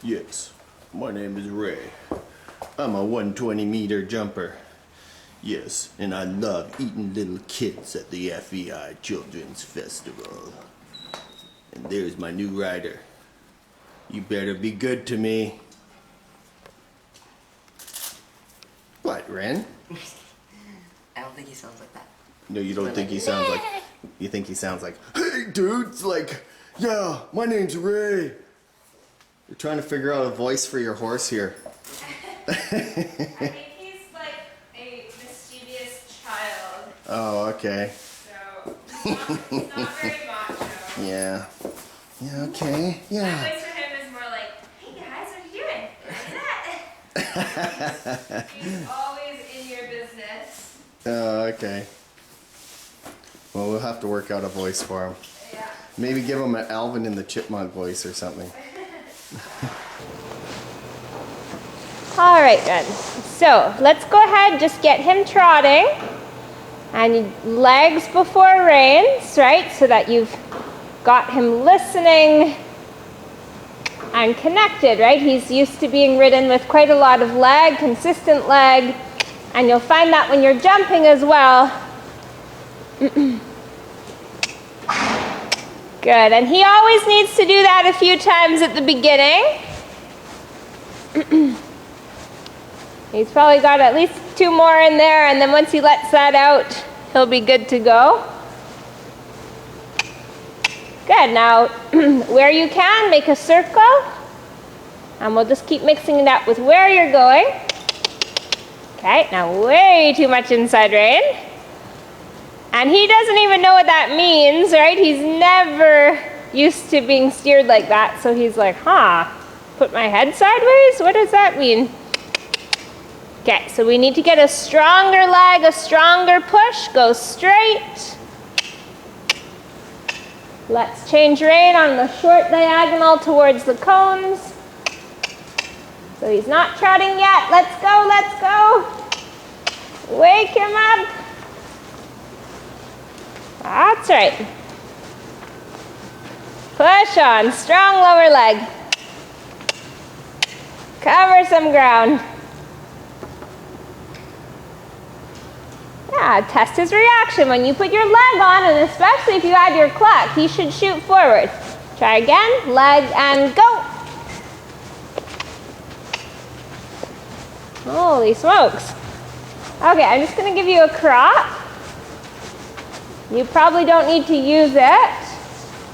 Yes, my name is Ray. I'm a 120-meter jumper. Yes, and I love eating little kids at the FEI Children's Festival. And there's my new rider. You better be good to me. What, Ren? I don't think he sounds like that. No, you don't think he sounds like... You think he sounds like, hey, dudes, like, yeah, my name's Ray. You're trying to figure out a voice for your horse here. I think he's like a mischievous child. Oh, okay. So he's not very macho. Yeah. Yeah, okay. My Yeah. voice for him is more like, hey guys, what are you doing? Look at that. He's always in your business. Oh, okay. Well, we'll have to work out a voice for him. Yeah. Maybe give him an Alvin and the Chipmunk voice or something. All right, then. So let's go ahead, just get him trotting. And legs before reins, right? So that you've got him listening and connected, right? He's used to being ridden with quite a lot of leg, consistent leg. And you'll find that when you're jumping as well. Good, and he always needs to do that a few times at the beginning. He's probably got at least 2 more in there, and then once he lets that out, he'll be good to go. Good, now where you can, make a circle. And we'll just keep mixing it up with where you're going. Okay, now way too much inside rein. And he doesn't even know what that means, right? He's never used to being steered like that. So he's like, huh, put my head sideways? What does that mean? Okay, so we need to get a stronger leg, a stronger push. Go straight. Let's change rein on the short diagonal towards the cones. So he's not trotting yet. Let's go, let's go. Wake him up. That's right. Push on, strong lower leg. Cover some ground. Yeah, test his reaction when you put your leg on, and especially if you add your cluck, he should shoot forward. Try again, leg and go. Holy smokes. Okay, I'm just gonna give you a crop. You probably don't need to use it,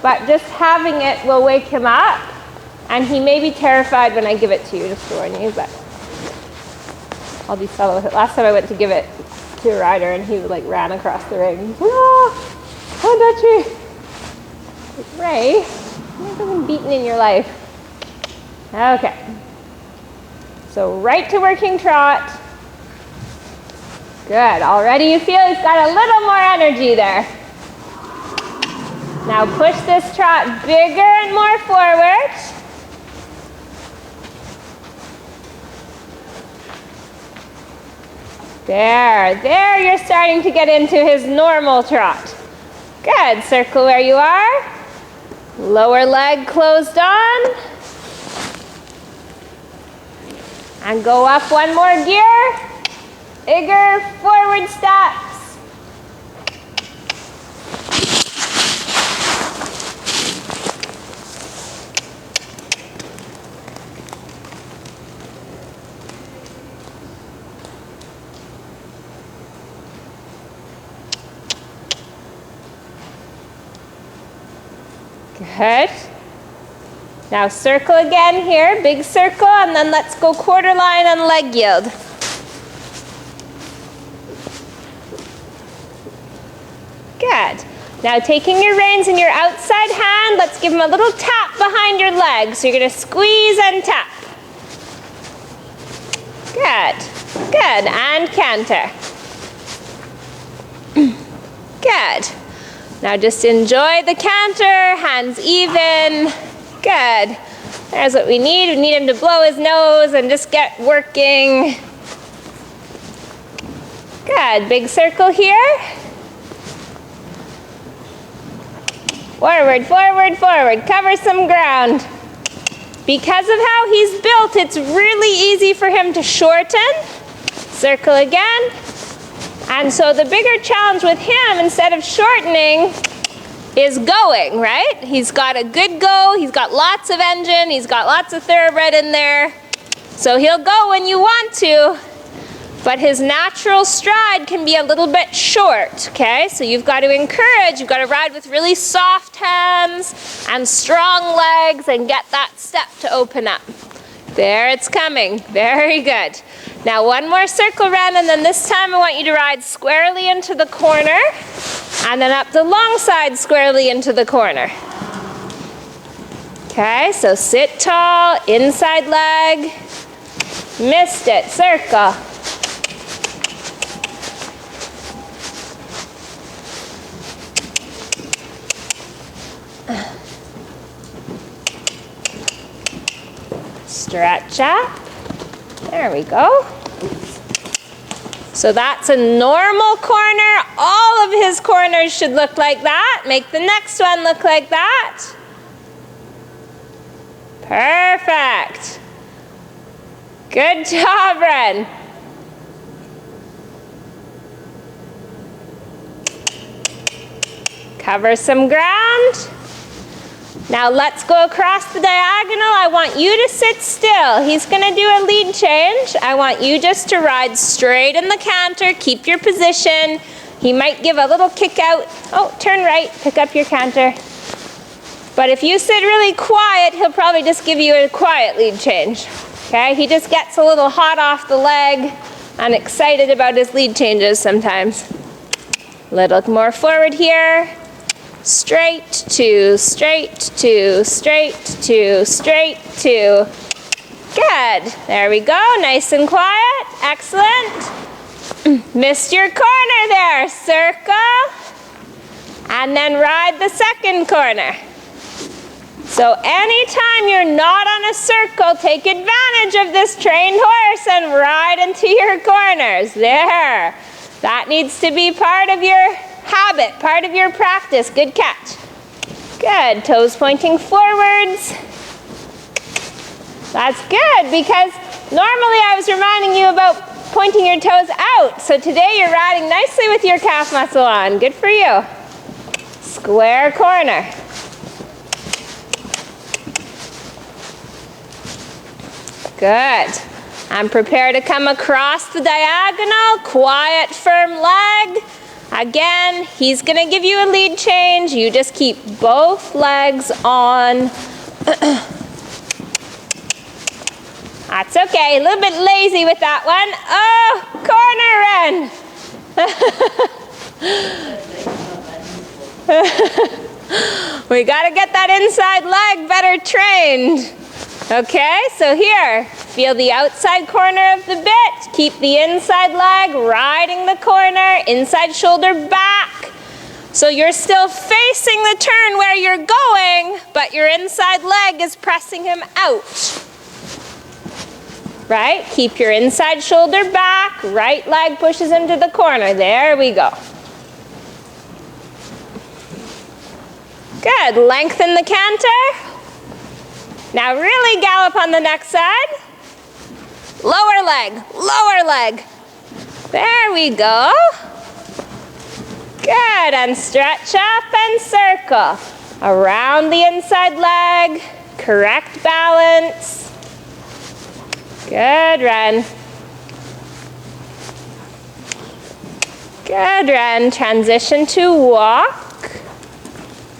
but just having it will wake him up, and he may be terrified when I give it to you, just to warn you, but I'll be subtle with it. Last time I went to give it to a rider, and he like ran across the ring. Ah, don't touch me. Like, Ray, you've never been beaten in your life. Okay. So right to working trot. Good. Already you feel he's got a little more energy there. Now push this trot bigger and more forward. There you're starting to get into his normal trot. Good. Circle where you are. Lower leg closed on. And go up one more gear. Bigger forward steps. Good. Now circle again here, big circle, and then let's go quarter line and leg yield. Good. Now taking your reins in your outside hand, let's give him a little tap behind your leg. So you're going to squeeze and tap. Good. Good. And canter. Good. Now just enjoy the canter, hands even. Good. There's what we need. We need him to blow his nose and just get working. Good. Big circle here. Forward, forward, forward. Cover some ground. because of how he's built, it's really easy for him to shorten. Circle again. And so the bigger challenge with him, instead of shortening, is going, right? He's got a good go, he's got lots of engine, he's got lots of thoroughbred in there. So he'll go when you want to, but his natural stride can be a little bit short, okay? So you've got to encourage, you've got to ride with really soft hands and strong legs and get that step to open up. There, it's coming. Very good. Now one more circle, Ren, and then this time I want you to ride squarely into the corner and then up the long side squarely into the corner. Okay, so sit tall, inside leg. Missed it. Circle. Stretch up. There we go. So that's a normal corner. All of his corners should look like that. Make the next one look like that. Perfect. Good job, Ren. Cover some ground. Now let's go across the diagonal. I want you to sit still. He's going to do a lead change. I want you just to ride straight in the canter. Keep your position. He might give a little kick out. Oh, turn right. Pick up your canter. But if you sit really quiet, he'll probably just give you a quiet lead change. Okay? He just gets a little hot off the leg and excited about his lead changes sometimes. A little more forward here. Straight, two, straight, two, straight, two, straight, two. Good. There we go. Nice and quiet. Excellent. Missed your corner there. Circle. And then ride the second corner. So anytime you're not on a circle, take advantage of this trained horse and ride into your corners. There. That needs to be part of your habit, part of your practice. Good catch. Good. Toes pointing forwards. That's good, because normally I was reminding you about pointing your toes out. So today you're riding nicely with your calf muscle on. Good for you. Square corner. Good. And prepare to come across the diagonal. Quiet, firm leg. Again, he's going to give you a lead change. You just keep both legs on. That's okay. A little bit lazy with that one. Oh, corner, Ren. We got to get that inside leg better trained. Okay, so here, feel the outside corner of the bit. Keep the inside leg riding the corner, inside shoulder back. So you're still facing the turn where you're going, but your inside leg is pressing him out. Right? Keep your inside shoulder back. Right leg pushes him to the corner. There we go. Good. Lengthen the canter. Now really gallop on the next side. Lower leg, lower leg. There we go. Good, and stretch up and circle. Around the inside leg, correct balance. Good, Ren. Good, Ren. Transition to walk.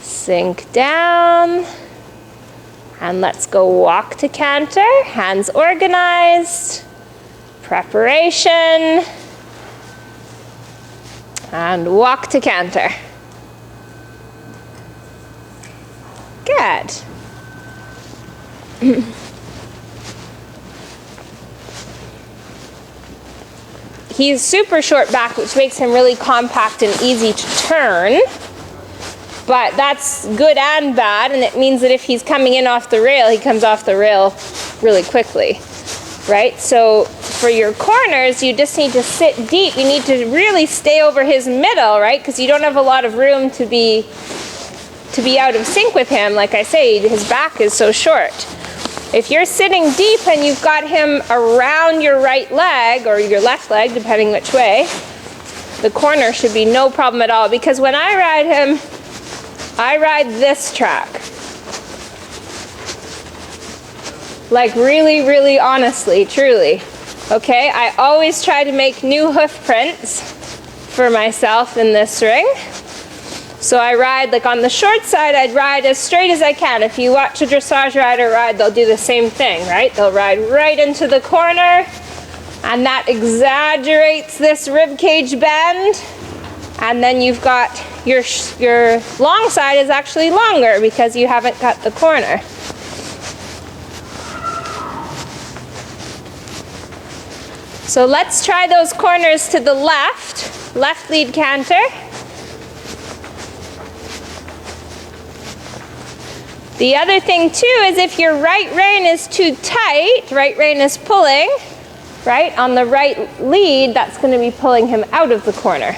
Sink down. And let's go walk to canter. Hands organized. Preparation. And walk to canter. Good. He's super short back, which makes him really compact and easy to turn. But that's good and bad, and it means that if he's coming in off the rail, he comes off the rail really quickly, right? So for your corners, you just need to sit deep. You need to really stay over his middle, right? Because you don't have a lot of room to be out of sync with him. Like I say, his back is so short. If you're sitting deep and you've got him around your right leg, or your left leg, depending which way, the corner should be no problem at all, because when I ride him, I ride this track. Like really, really honestly, truly. Okay, I always try to make new hoof prints for myself in this ring. So I ride, like on the short side, I'd ride as straight as I can. If you watch a dressage rider ride, they'll do the same thing, right? They'll ride right into the corner, and that exaggerates this rib cage bend. And then you've got your long side is actually longer because you haven't cut the corner. So let's try those corners to the left lead canter. The other thing too is if your right rein is too tight, right rein is pulling, right, on the right lead, that's going to be pulling him out of the corner.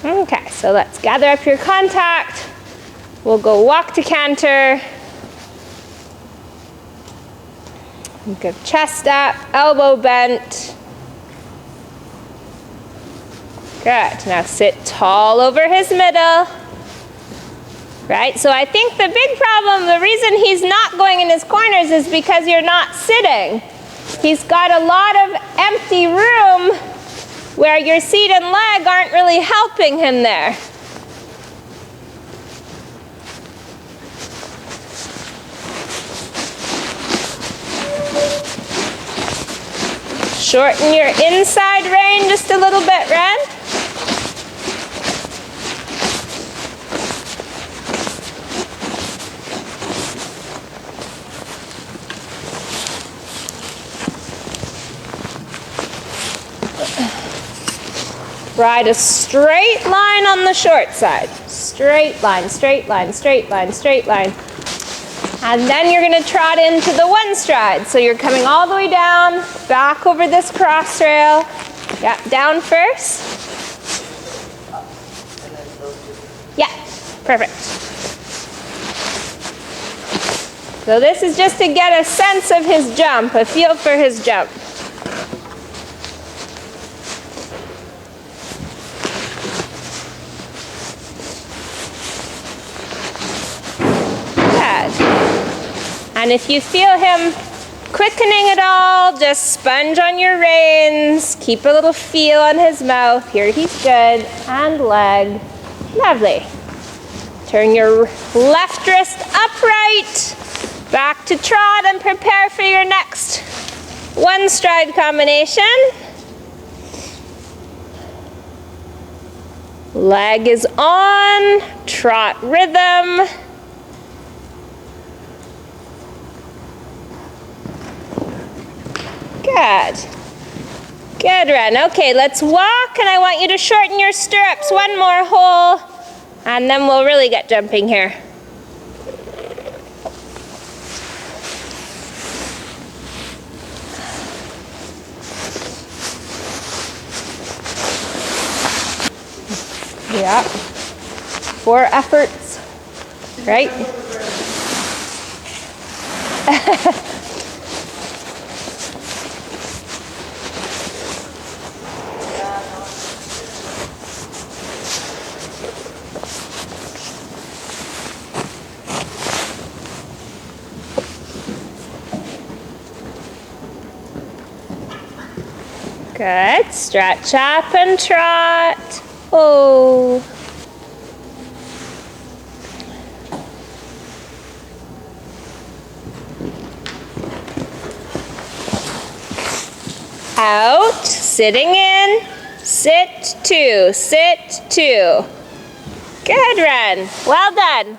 Okay, so let's gather up your contact. We'll go walk to canter. Good chest up, elbow bent. Good, now sit tall over his middle. Right, so I think the big problem, the reason he's not going in his corners is because you're not sitting. He's got a lot of empty room where your seat and leg aren't really helping him there. Shorten your inside rein just a little bit, Ren. Ride a straight line on the short side. Straight line, straight line, straight line, straight line. And then you're going to trot into the one stride. So you're coming all the way down, back over this cross rail. Yep, down first. Yeah, perfect. So this is just to get a sense of his jump, a feel for his jump. And if you feel him quickening at all, just sponge on your reins, keep a little feel on his mouth. Here he's good, and leg. Lovely. Turn your left wrist upright, back to trot, and prepare for your next one stride combination. Leg is on, trot rhythm. Good. Good, Ren. Okay, let's walk, and I want you to shorten your stirrups one more hole, and then we'll really get jumping here. Yeah. 4 efforts, right? Good. Stretch up and trot. Oh. Out, sitting in, sit 2, sit 2. Good, Ren. Well done.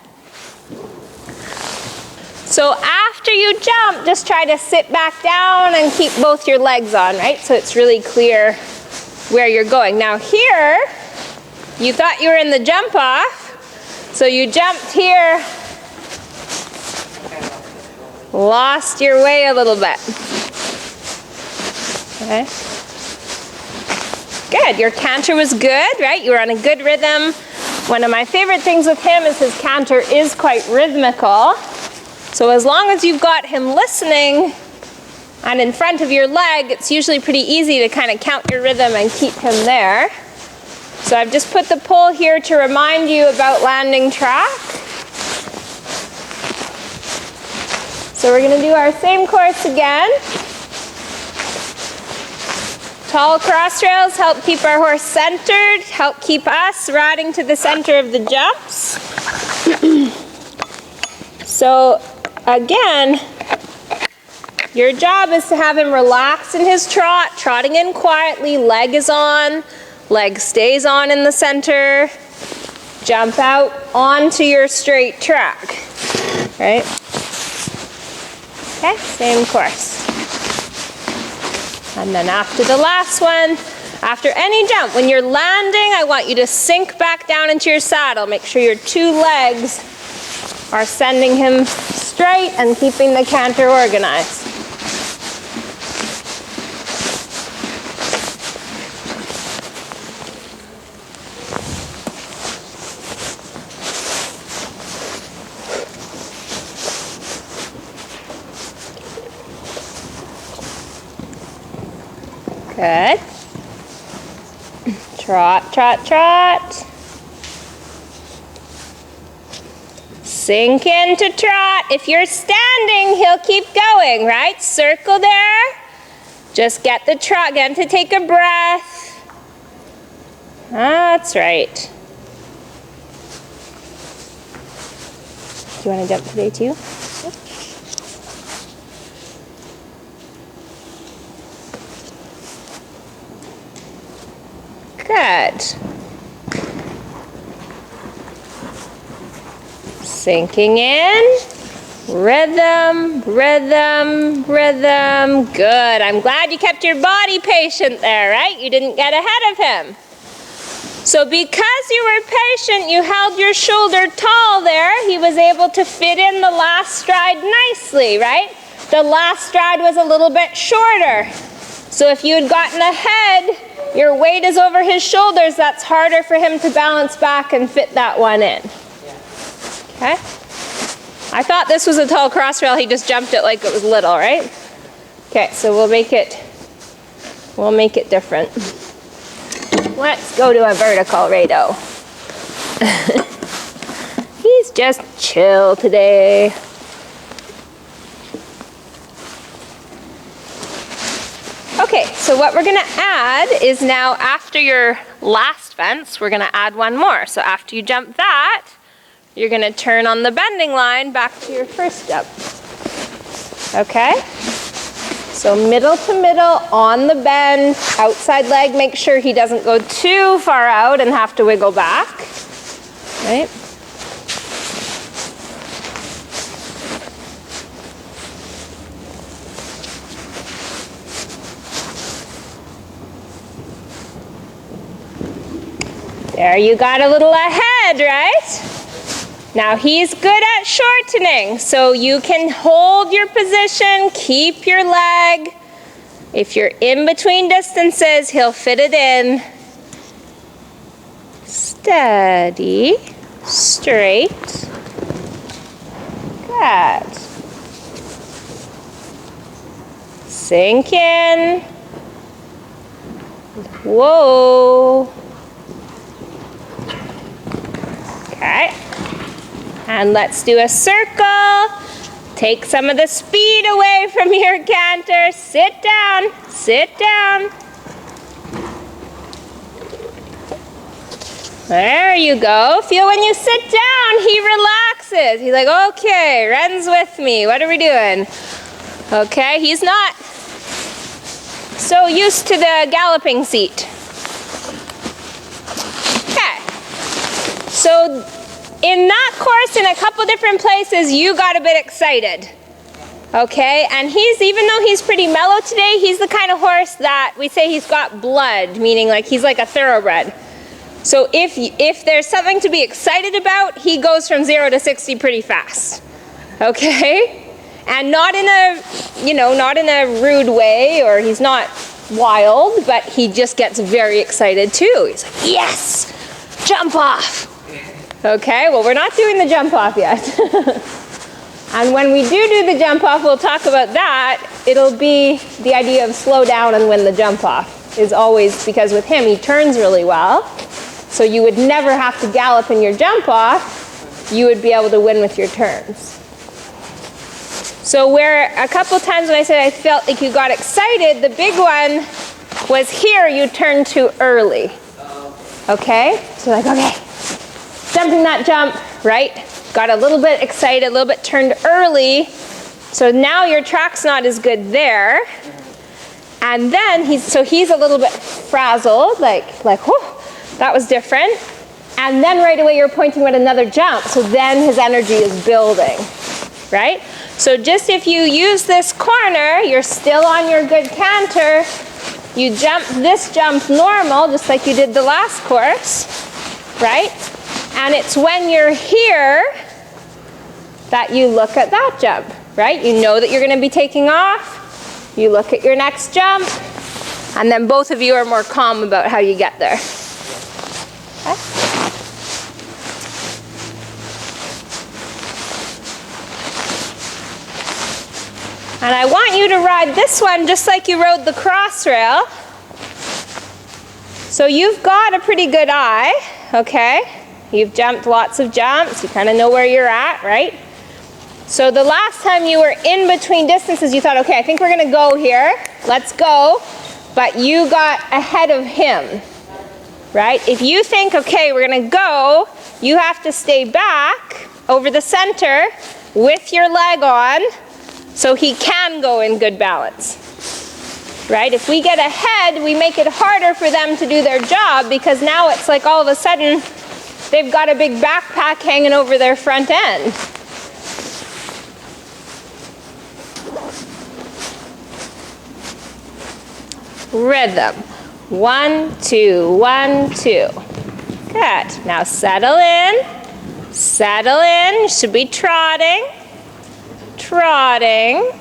So after you jump, just try to sit back down and keep both your legs on, right? So it's really clear where you're going. Now here, you thought you were in the jump off, so you jumped here, lost your way a little bit. Okay. Good, your canter was good, right? You were on a good rhythm. One of my favorite things with him is his canter is quite rhythmical. So as long as you've got him listening and in front of your leg, it's usually pretty easy to kind of count your rhythm and keep him there. So I've just put the pole here to remind you about landing track. So we're going to do our same course again. Tall cross trails help keep our horse centered, help keep us riding to the center of the jumps. So again, your job is to have him relax in his trot, trotting in quietly, leg is on, leg stays on in the center, jump out onto your straight track, right? Okay, same course. And then after the last one, after any jump, when you're landing, I want you to sink back down into your saddle. Make sure your two legs are sending him straight and keeping the canter organized. Good. Trot, trot, trot. Sink into trot. If you're standing, he'll keep going, right? Circle there. Just get the trot, get him to take a breath. That's right. Do you want to jump today too? Good. Sinking in. Rhythm, rhythm, rhythm. Good. I'm glad you kept your body patient there, right? You didn't get ahead of him. So because you were patient, you held your shoulder tall there. He was able to fit in the last stride nicely, right? The last stride was a little bit shorter. So if you had gotten ahead, your weight is over his shoulders, that's harder for him to balance back and fit that one in. Okay? I thought this was a tall cross rail, he just jumped it like it was little, right? Okay, so we'll make it different. Let's go to a vertical rado. He's just chill today. Okay, so what we're going to add is now after your last fence, we're going to add one more. So after you jump that, you're going to turn on the bending line back to your first jump. Okay? So middle to middle on the bend, outside leg, make sure he doesn't go too far out and have to wiggle back. Right? There, you got a little ahead, right? Now he's good at shortening, so you can hold your position, keep your leg. If you're in between distances, he'll fit it in. Steady, straight. Good. Sink in. Whoa. Okay, and let's do a circle. Take some of the speed away from your canter. Sit down, sit down. There you go. Feel when you sit down, he relaxes. He's like, okay, Ren's with me. What are we doing? Okay, he's not so used to the galloping seat. Okay. So in that course, in a couple different places, you got a bit excited. Okay, and even though he's pretty mellow today, he's the kind of horse that we say he's got blood, meaning like he's like a thoroughbred. So if there's something to be excited about, he goes from 0 to 60 pretty fast. Okay? And not in a rude way, or he's not wild, but he just gets very excited too. He's like, yes, jump off. Okay, well, we're not doing the jump off yet. And when we do the jump off, we'll talk about that. It'll be the idea of slow down and win the jump off is always, because with him, he turns really well. So you would never have to gallop in your jump off. You would be able to win with your turns. So where a couple times when I said I felt like you got excited, the big one was here you turned too early. Okay? So like, okay, jumping that jump, right? Got a little bit excited, a little bit turned early. So now your track's not as good there. And then he's a little bit frazzled, like, whew, that was different. And then right away you're pointing at another jump. So then his energy is building, right? So just if you use this corner, you're still on your good canter. You jump this jump normal, just like you did the last course, right? And it's when you're here that you look at that jump, right? You know that you're going to be taking off. You look at your next jump, and then both of you are more calm about how you get there. Okay? And I want you to ride this one just like you rode the cross rail. So you've got a pretty good eye, okay? You've jumped lots of jumps. You kind of know where you're at, right? So the last time you were in between distances, you thought, okay, I think we're going to go here. Let's go. But you got ahead of him, right? If you think, okay, we're going to go, you have to stay back over the center with your leg on so he can go in good balance, right? If we get ahead, we make it harder for them to do their job because now it's like all of a sudden they've got a big backpack hanging over their front end. Rhythm. 1, 2, 1, 2. Good. Now settle in. Settle in. You should be trotting. Trotting.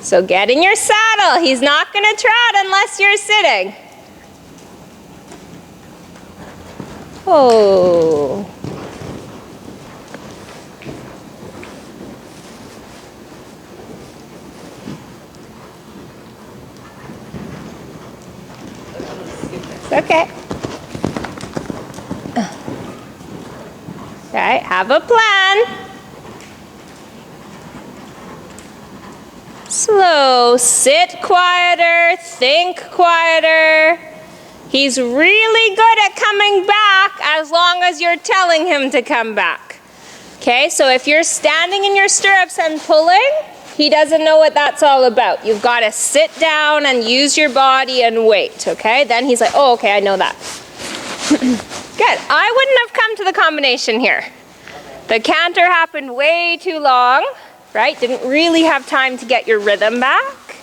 So get in your saddle. He's not going to trot unless you're sitting. Oh. Okay. Okay, have a plan. Slow, sit quieter, think quieter. He's really good at coming back as long as you're telling him to come back. Okay, so if you're standing in your stirrups and pulling, he doesn't know what that's all about. You've got to sit down and use your body and wait, okay? Then he's like, oh, okay, I know that. Good. I wouldn't have come to the combination here. The canter happened way too long, right? Didn't really have time to get your rhythm back.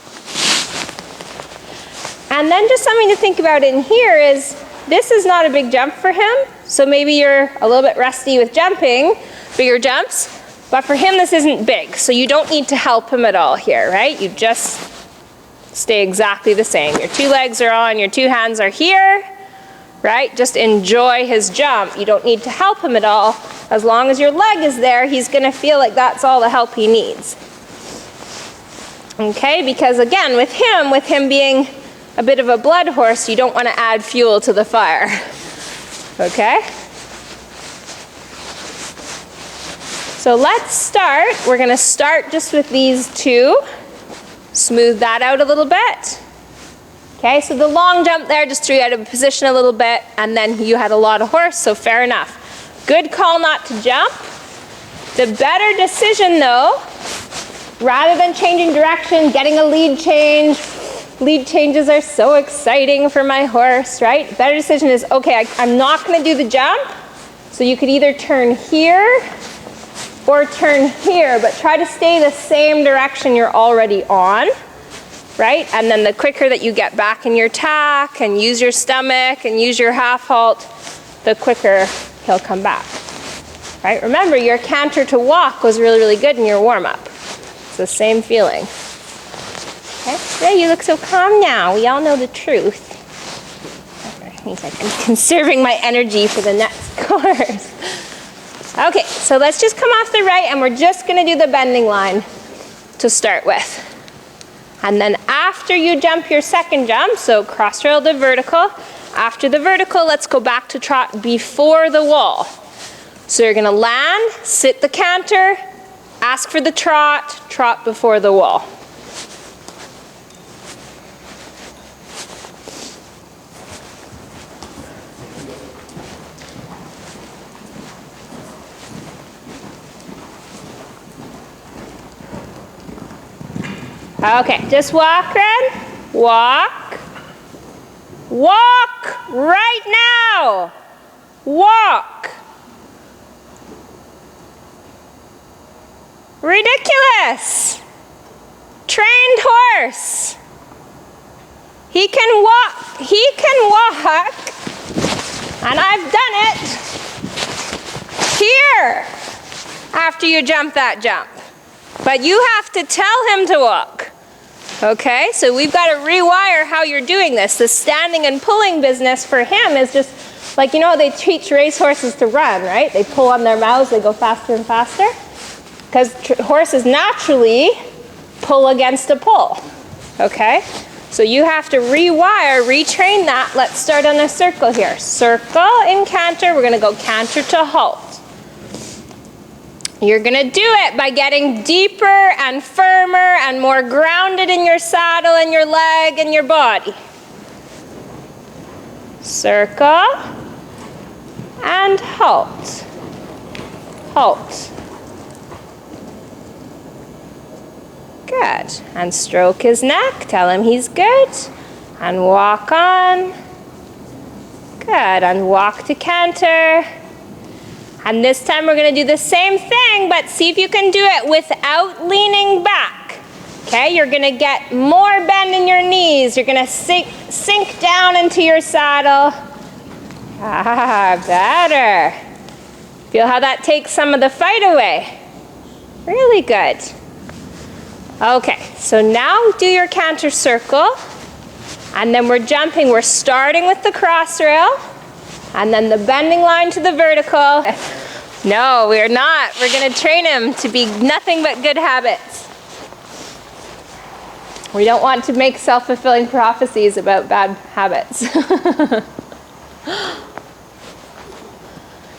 And then just something to think about in here is this is not a big jump for him. So maybe you're a little bit rusty with jumping, bigger jumps. But for him, this isn't big, so you don't need to help him at all here, right? You just stay exactly the same. Your 2 legs are on, your 2 hands are here, right? Just enjoy his jump. You don't need to help him at all. As long as your leg is there, he's going to feel like that's all the help he needs. Okay, because again, with him being a bit of a blood horse, you don't want to add fuel to the fire. Okay? So let's start. We're going to start just with these 2. Smooth that out a little bit. Okay, so the long jump there just threw you out of position a little bit, and then you had a lot of horse, so fair enough. Good call not to jump. The better decision though, rather than changing direction, getting a lead changes are so exciting for my horse, right? Better decision is, okay, I'm not going to do the jump, so you could either turn here or turn here, but try to stay the same direction you're already on, right? And then the quicker that you get back in your tack and use your stomach and use your half halt, the quicker he'll come back, right? Remember, your canter to walk was really, really good in your warm-up. It's the same feeling. Okay, yeah, you look so calm now. We all know the truth. Okay. He's like, I'm conserving my energy for the next course. Okay, so let's just come off the right and we're just gonna do the bending line to start with. And then after you jump your second jump, so cross trail to vertical, after the vertical, let's go back to trot before the wall. So you're gonna land, sit the canter, ask for the trot, trot before the wall. Okay, just walk, Ren. Walk. Walk right now. Walk. Ridiculous. Trained horse. He can walk. He can walk. And I've done it here after you jump that jump. But you have to tell him to walk. Okay, so we've got to rewire how you're doing this. The standing and pulling business for him is just like, you know how they teach racehorses to run, right? They pull on their mouths, they go faster and faster. Because horses naturally pull against a pull. Okay, so you have to rewire, retrain that. Let's start on a circle here. Circle in canter, we're going to go canter to halt. You're going to do it by getting deeper and firmer and more grounded in your saddle and your leg and your body. Circle and halt. Halt. Good. And stroke his neck. Tell him he's good. And walk on. Good. And walk to canter. And this time we're going to do the same thing, but see if you can do it without leaning back. Okay, you're going to get more bend in your knees. You're going to sink down into your saddle. Ah, better. Feel how that takes some of the fight away. Really good. Okay, so now do your canter circle. And then we're jumping. We're starting with the cross rail. And then the bending line to the vertical. No, we're not. We're going to train him to be nothing but good habits. We don't want to make self-fulfilling prophecies about bad habits.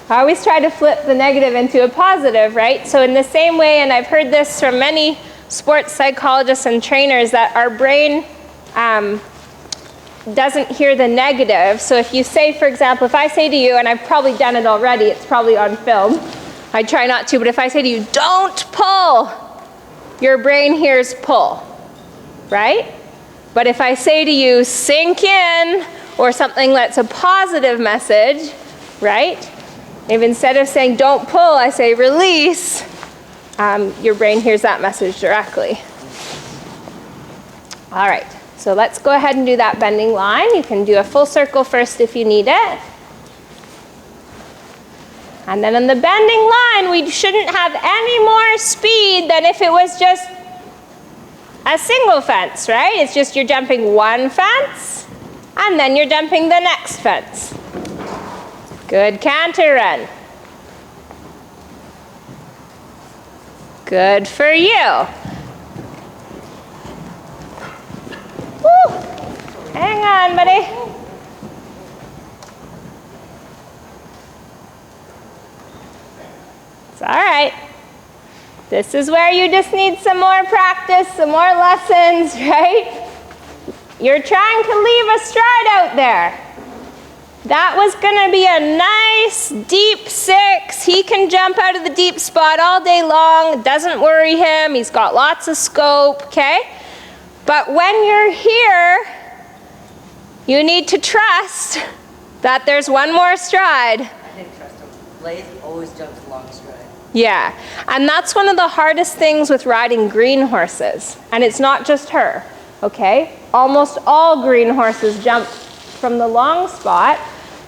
I always try to flip the negative into a positive, right? So in the same way, and I've heard this from many sports psychologists and trainers, that our brain doesn't hear the negative. So if you say, for example, if I say to you, and I've probably done it already, it's probably on film, I try not to, but if I say to you, don't pull, your brain hears pull, right? But if I say to you, sink in, or something that's a positive message, right? If instead of saying don't pull, I say release, your brain hears that message directly. All right. So let's go ahead and do that bending line. You can do a full circle first if you need it. And then on the bending line, we shouldn't have any more speed than if it was just a single fence, right? It's just you're jumping one fence, and then you're jumping the next fence. Good canter run. Good for you. Woo. Hang on, buddy. It's all right. This is where you just need some more practice, some more lessons, right? You're trying to leave a stride out there. That was going to be a nice deep 6. He can jump out of the deep spot all day long. It doesn't worry him. He's got lots of scope, okay? But when you're here, you need to trust that there's one more stride. I didn't trust him. Blaze always jumps a long stride. Yeah, and that's one of the hardest things with riding green horses. And it's not just her, okay? Almost all green horses jump from the long spot.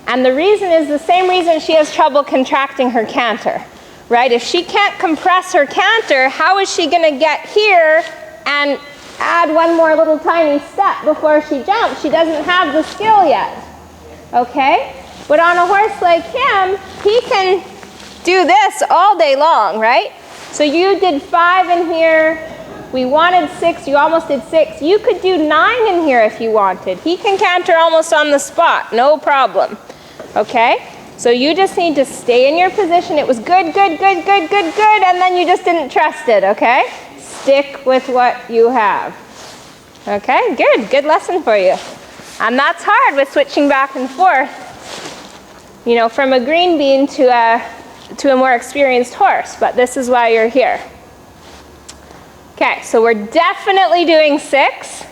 And the reason is the same reason she has trouble contracting her canter, right? If she can't compress her canter, how is she going to get here and add one more little tiny step before she jumps? She doesn't have the skill yet, okay? But on a horse like him, he can do this all day long, right? So you did 5 in here. We wanted 6, you almost did 6. You could do 9 in here if you wanted. He can canter almost on the spot, no problem. Okay? So you just need to stay in your position. It was good, good, good, good, good, good, and then you just didn't trust it, okay? Stick with what you have. Okay, good, good lesson for you. And that's hard with switching back and forth, you know, from a green bean to a more experienced horse, but this is why you're here. Okay, so we're definitely doing 6.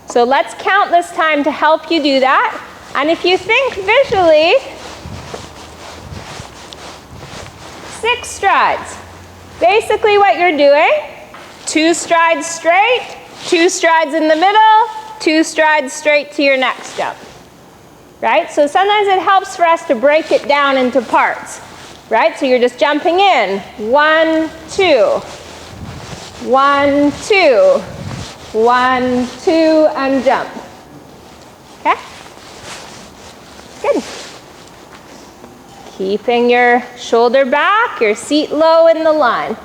So let's count this time to help you do that. And if you think visually, 6 strides. Basically what you're doing, 2 strides straight, 2 strides in the middle, 2 strides straight to your next jump. Right? So sometimes it helps for us to break it down into parts. Right? So you're just jumping in. 1, 2. 1, 2, 1, 2, and jump. Okay? Good. Keeping your shoulder back, your seat low in the line.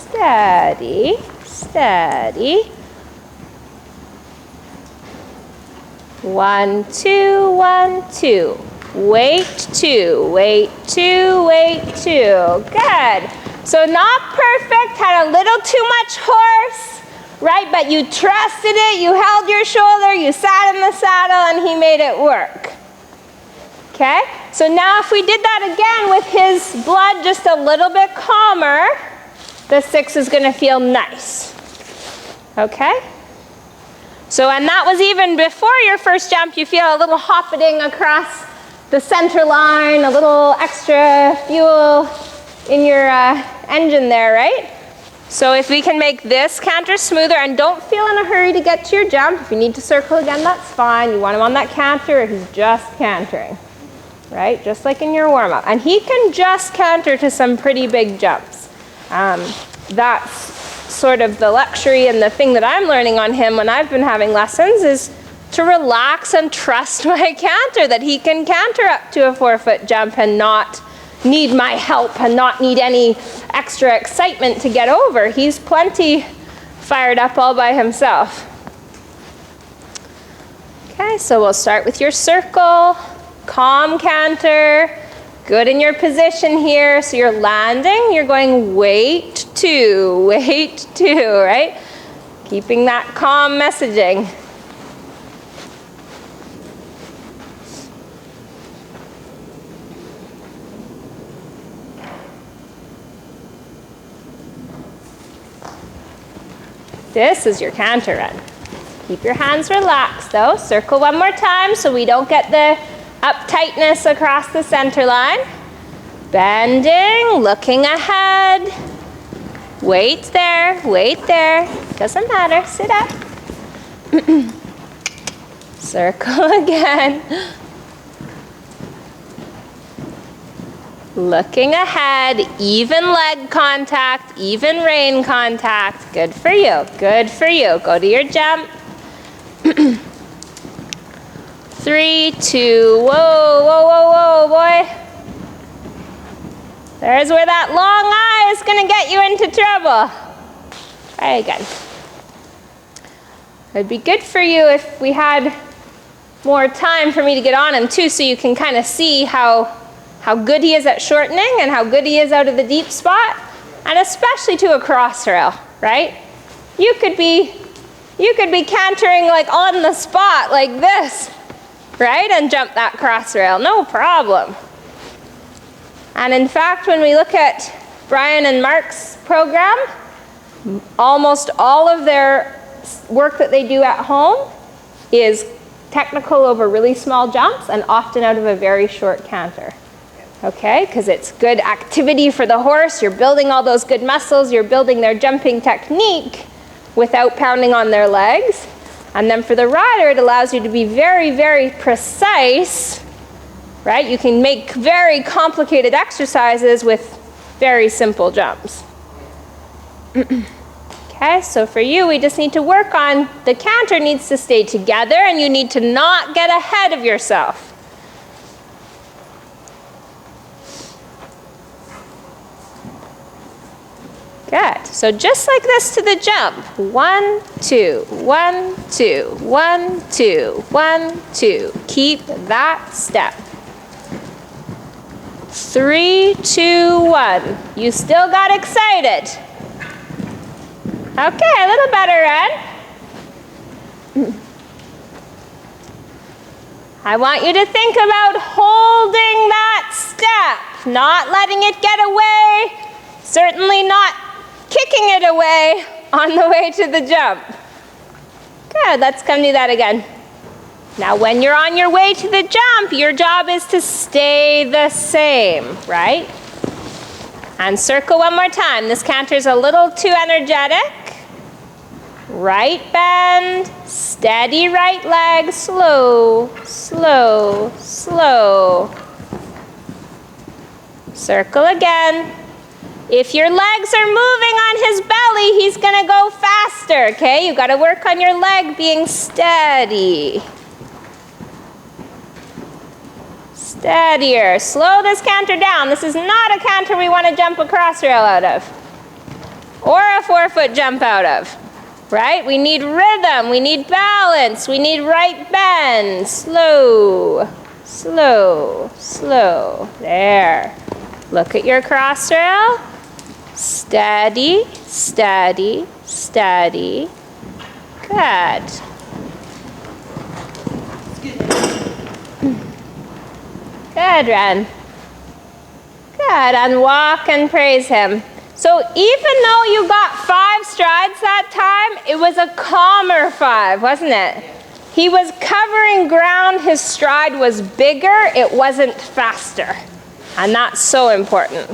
Steady, steady. 1, 2, 1, 2. Wait 2, wait 2, wait 2. Good. So not perfect, had a little too much horse, right? But you trusted it, you held your shoulder, you sat in the saddle, and he made it work. Okay? So now if we did that again with his blood just a little bit calmer, the 6 is going to feel nice. Okay? So, and that was even before your first jump, you feel a little hopping across the center line, a little extra fuel in your engine there, right? So if we can make this canter smoother, and don't feel in a hurry to get to your jump. If you need to circle again, that's fine. You want him on that canter, or he's just cantering, right? Just like in your warm-up. And he can just canter to some pretty big jumps. That's sort of the luxury and the thing that I'm learning on him when I've been having lessons is to relax and trust my canter, that he can canter up to a 4-foot jump and not need my help and not need any extra excitement to get over. He's plenty fired up all by himself. Okay, so we'll start with your circle, calm canter, good in your position here. So you're landing, you're going wait 2, right? Keeping that calm messaging. This is your canter run. Keep your hands relaxed though. Circle one more time so we don't get the uptightness across the center line. Bending, looking ahead. Wait there, doesn't matter, sit up. Circle again. Looking ahead, even leg contact, even rein contact. Good for you, good for you. Go to your jump. 3, 2, whoa, whoa, whoa, whoa, boy. There's where that long eye is gonna get you into trouble. Try again. It'd be good for you if we had more time for me to get on him too, so you can kind of see how good he is at shortening and how good he is out of the deep spot, and especially to a cross rail, right? You could be cantering like on the spot like this, right? And jump that cross rail, no problem. And in fact, when we look at Brian and Mark's program, almost all of their work that they do at home is technical over really small jumps and often out of a very short canter. Okay, because it's good activity for the horse, you're building all those good muscles, you're building their jumping technique without pounding on their legs. And then for the rider, it allows you to be very, very precise, right? You can make very complicated exercises with very simple jumps. Okay, so for you, we just need to work on the canter needs to stay together and you need to not get ahead of yourself. Good. So just like this to the jump. 1, 2, 1, 2, 1, 2, 1, 2. Keep that step. 3, 2, 1. You still got excited. Okay, a little better, Ren. I want you to think about holding that step, not letting it get away, certainly not kicking it away on the way to the jump. Good, let's come do that again. Now when you're on your way to the jump, your job is to stay the same, right? And circle one more time. This canter's a little too energetic. Right bend, steady right leg, slow, slow, slow. Circle again. If your legs are moving on his belly, he's gonna go faster, okay? You've gotta work on your leg being steady. Steadier. Slow this canter down. This is not a canter we want to jump a cross rail out of. Or a 4-foot jump out of. Right? We need rhythm. We need balance. We need right bend. Slow. Slow. Slow. There. Look at your cross rail. Steady. Steady. Steady. Good. Good, Ren. Good, and walk and praise him. So even though you got 5 strides that time, it was a calmer 5, wasn't it? He was covering ground, his stride was bigger, it wasn't faster. And that's so important.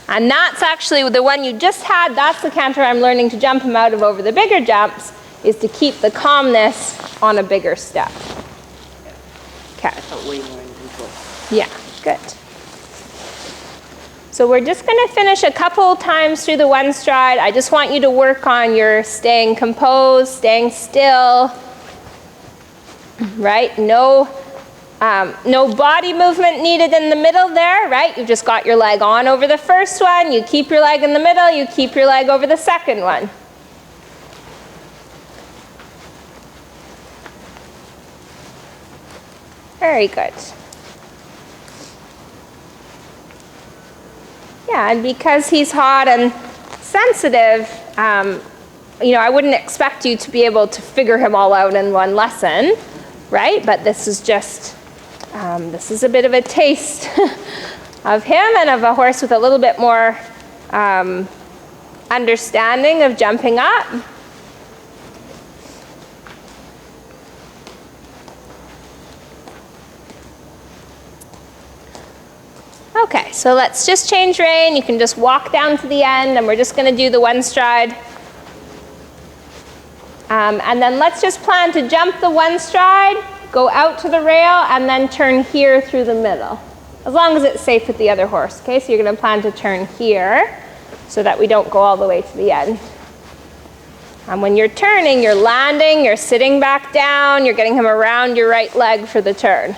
And that's actually the one you just had, that's the canter I'm learning to jump him out of over the bigger jumps, is to keep the calmness on a bigger step. Okay. Yeah, good. So we're just going to finish a couple times through the one stride. I just want you to work on your staying composed, staying still, right? No body movement needed in the middle there, right? You've just got your leg on over the first one. You keep your leg in the middle. You keep your leg over the second one. Very good. Yeah, and because he's hot and sensitive, you know, I wouldn't expect you to be able to figure him all out in one lesson, right? But this is just, this is a bit of a taste of him and of a horse with a little bit more understanding of jumping up. Okay, so let's just change rein. You can just walk down to the end, and we're just going to do the one stride. And then let's just plan to jump the one stride, go out to the rail, and then turn here through the middle, as long as it's safe with the other horse. Okay, so you're going to plan to turn here so that we don't go all the way to the end. And when you're turning, you're landing, you're sitting back down, you're getting him around your right leg for the turn.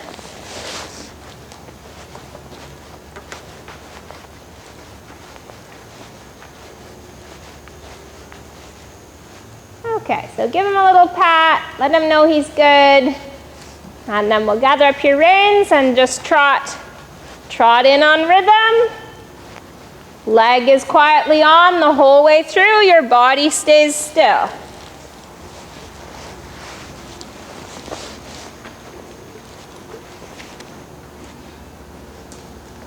Okay, so give him a little pat, let him know he's good, and then we'll gather up your reins and just trot in on rhythm. Leg is quietly on the whole way through, your body stays still.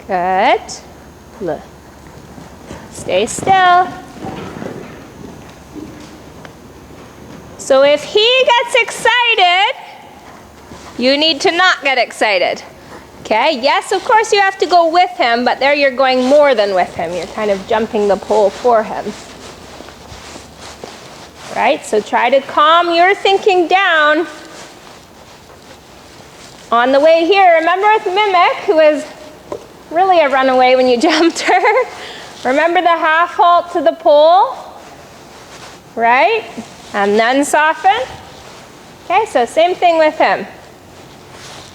Good. Look. Stay still. So if he gets excited, you need to not get excited. Okay, yes, of course you have to go with him, but there you're going more than with him. You're kind of jumping the pole for him. Right, so try to calm your thinking down. On the way here, remember with Mimic, who was really a runaway when you jumped her? Remember the half halt to the pole? right? And then soften. Okay, so same thing with him.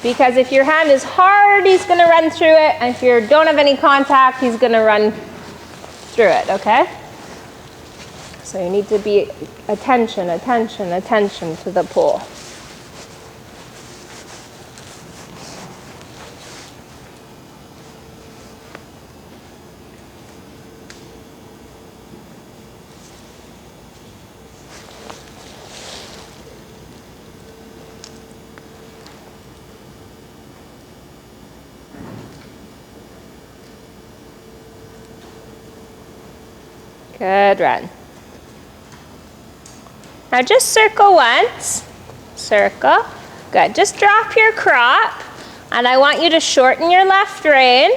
Because if your hand is hard, he's going to run through it. And if you don't have any contact, he's going to run through it, okay? So you need to be attention, attention, attention to the pull. Good run. Now just circle once. Circle. Good. Just drop your crop. And I want you to shorten your left rein.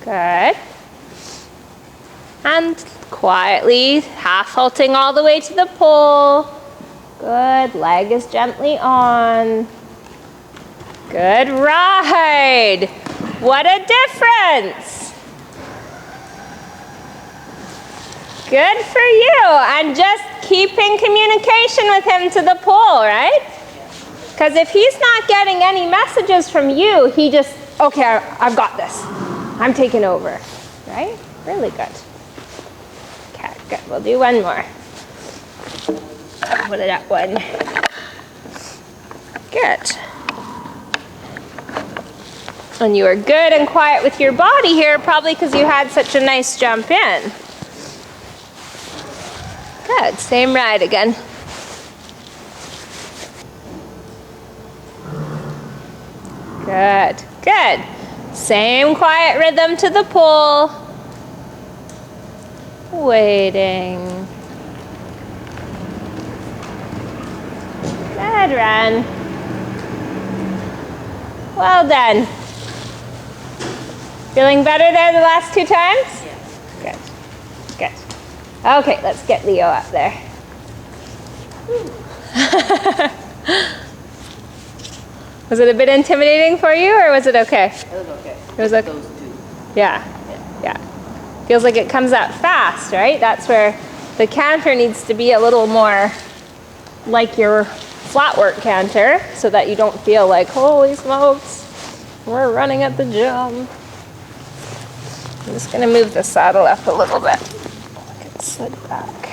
Good. And quietly, half halting all the way to the pole. Good. Leg is gently on. Good ride. What a difference. Good for you. And just keeping communication with him to the pole, right? Because if he's not getting any messages from you, he just, okay, I've got this. I'm taking over, right? Really good. Okay, good. We'll do one more. What is that one? Good. And you are good and quiet with your body here, probably because you had such a nice jump in. Good, same ride again. Good, good. Same quiet rhythm to the pole. Waiting. Good run. Well done. Feeling better there the last 2 times? Yes. Good, good. Okay, let's get Leo up there. Was it a bit intimidating for you, or was it okay? It was okay. It was okay. Those two. Yeah, yeah. Feels like it comes out fast, right? That's where the canter needs to be a little more like your flat work canter, so that you don't feel like, holy smokes, we're running at the gym. I'm just gonna move the saddle up a little bit. Sit back.